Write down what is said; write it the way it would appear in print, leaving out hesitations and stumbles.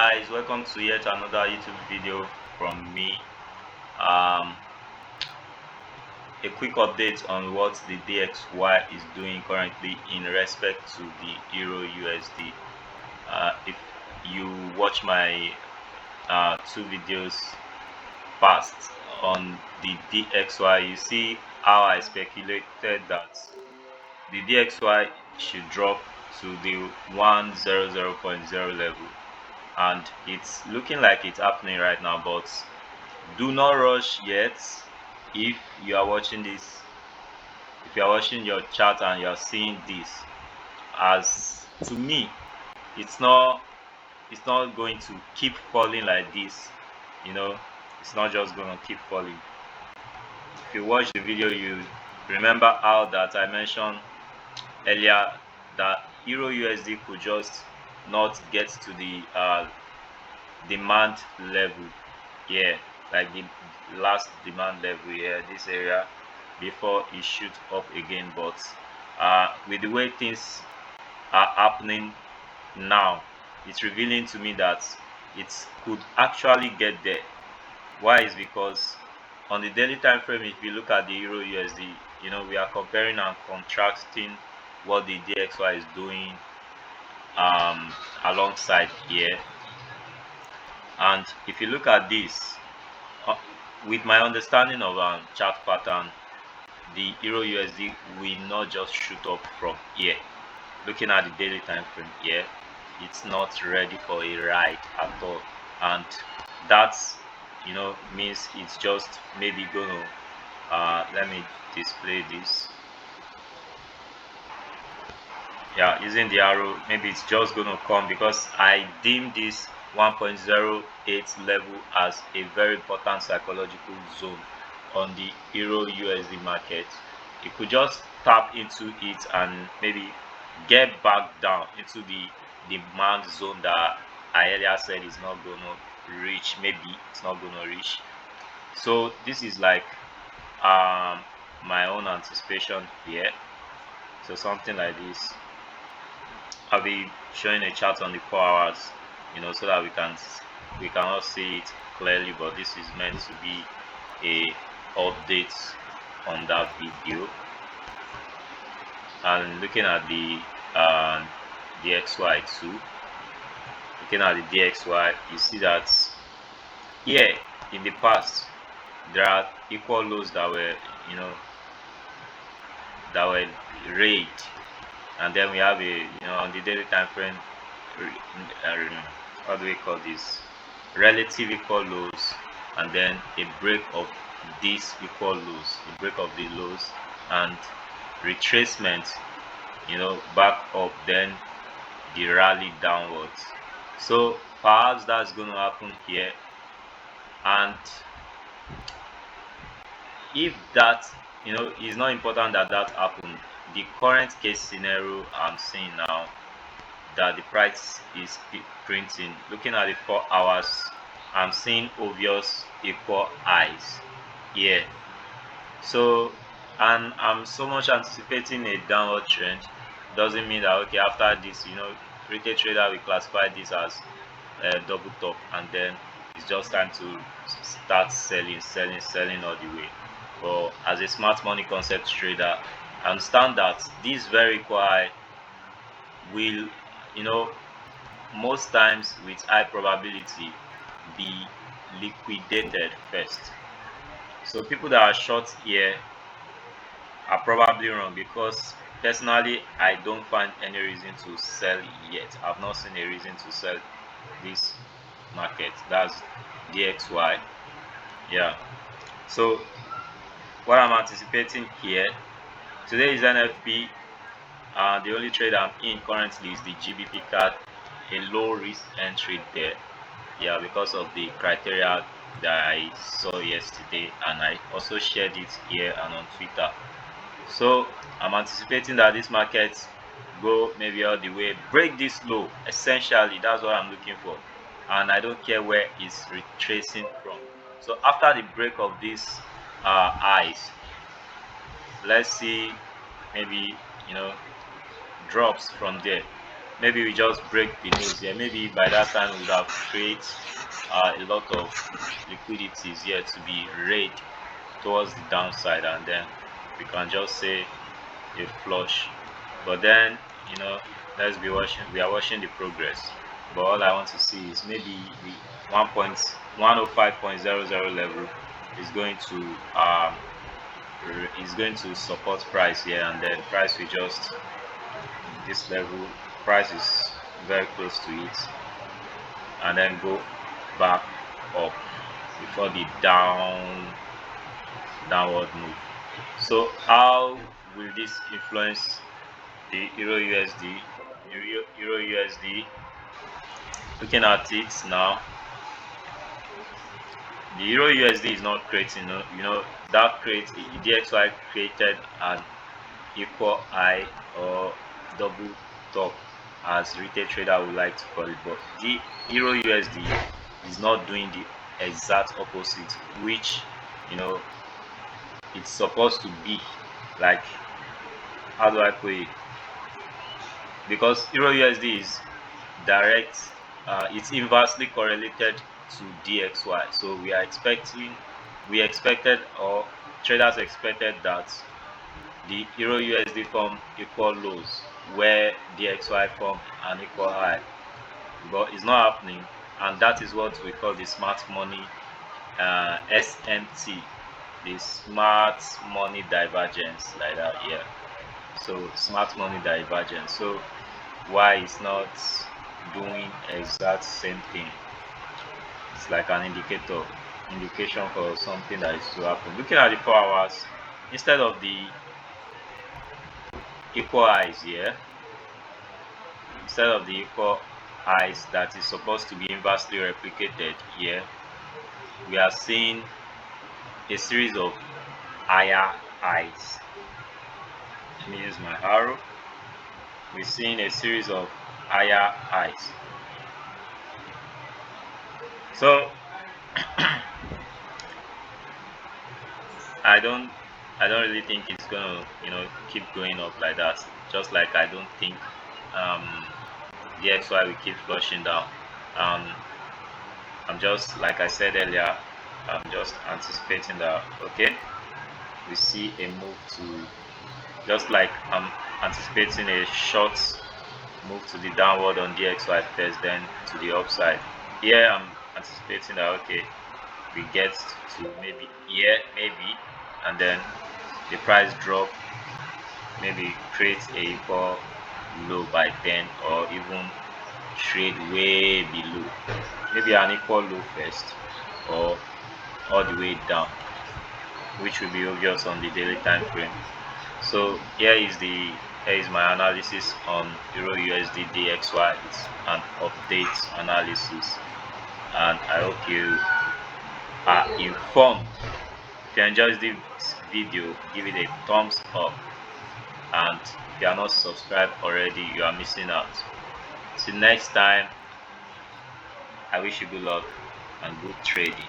guys, welcome to yet another YouTube video from me. um a quick update on what the DXY is doing currently in respect to the EURUSD. If you watch my two videos past on the DXY, you see how I speculated that the DXY should drop to the 100.0 level, and it's looking like it's happening right now. But do not rush yet. If you are watching this, if you are watching your chart and you are seeing this, as to me, it's not going to keep falling like this. It's not just going to keep falling. If you watch the video, you remember how that I mentioned earlier that EURUSD could just not get to the demand level here, like the last demand level here, this area, before it shoots up again. But with the way things are happening now, it's revealing to me that it could actually get there. Why? Is because on the daily time frame, if you look at the EURUSD, we are comparing and contrasting what the DXY is doing alongside here. And if you look at this, with my understanding of chart pattern, the EURUSD will not just shoot up from here. Looking at the daily time frame here, it's not ready for a ride at all, and that's means it's just maybe gonna let me display this. Yeah, using the arrow, maybe it's just gonna come, because I deem this 1.08 level as a very important psychological zone on the EURUSD market. It could just tap into it and maybe get back down into the demand zone that I earlier said is not gonna reach. Maybe it's not gonna reach. So this is like my own anticipation here. So something like this. I'll be showing a chart on the 4 hours, so that we cannot see it clearly, but this is meant to be a update on that video. And looking at the DXY too, looking at the DXY, you see that here in the past there are equal lows that were raised, and then we have a on the daily time frame, how do we call this, relative equal lows, and then a break of these equal lows, the break of the lows, and retracement, back up, then the rally downwards. So perhaps that's going to happen here. And if that it's not important that happened, the current case scenario I'm seeing now, that the price is printing, looking at the 4 hours, I'm seeing obvious equal highs here. So, and I'm so much anticipating a downward trend. Doesn't mean that okay, after this, retail trader will classify this as double top, and then it's just time to start selling all the way. But as a smart money concept trader, I understand that this very quiet will, most times with high probability, be liquidated first. So people that are short here are probably wrong, because personally I don't find any reason to sell yet. I've not seen a reason to sell this market. That's DXY. Yeah. So what I'm anticipating here, today is NFP. The only trade I'm in currently is the GBP card, a low risk entry there. Yeah, because of the criteria that I saw yesterday, and I also shared it here and on Twitter. So I'm anticipating that this market go maybe all the way, break this low. Essentially, that's what I'm looking for, and I don't care where it's retracing from. So after the break of these highs, let's see, maybe drops from there. maybe we just break the news here. Maybe by that time we would have created a lot of liquidities here to be raised towards the downside, and then we can just say a flush. But then, let's be watching. We are watching the progress. But all I want to see is maybe the 1.105.00 level is going to support price here, and then price will just this level. Price is very close to it, and then go back up before the downward move. So how will this influence the Euro USD? Euro USD, looking at it now, the Euro USD is not creating, that creates the DXY created an equal high or double top, as retail trader would like to call it, but the Euro USD is not doing the exact opposite, which it's supposed to be. Like, how do I put it? Because Euro USD is direct, it's inversely correlated to DXY. So we expected, or traders expected, that the Euro USD form equal lows where DXY form an equal high, but it's not happening, and that is what we call the smart money SMT, the smart money divergence, like that. Yeah, so smart money divergence. So why it's not doing exact same thing? It's like an indication for something that is to happen. Looking at the 4 hours, instead of the equal highs here, instead of the equal highs that is supposed to be inversely replicated here, we are seeing a series of higher highs. Let me use my arrow. We're seeing a series of higher highs. So I don't really think it's gonna keep going up like that. Just like I don't think DXY will keep flushing down. I'm just, like I said earlier, I'm just anticipating that, okay, we see a move to, just like I'm anticipating a short move to the downward on DXY first, then to the upside. Here I'm anticipating that, okay, we get to maybe here, and then the price drop, maybe create a equal low by then, or even trade way below, maybe an equal low first, or all the way down, which will be obvious on the daily time frame. So here is my analysis on Euro USD DXY. It's an update analysis, and I hope you are informed. If you enjoyed this video, give it a thumbs up, and if you are not subscribed already, you are missing out. Till next time, I wish you good luck and good trading.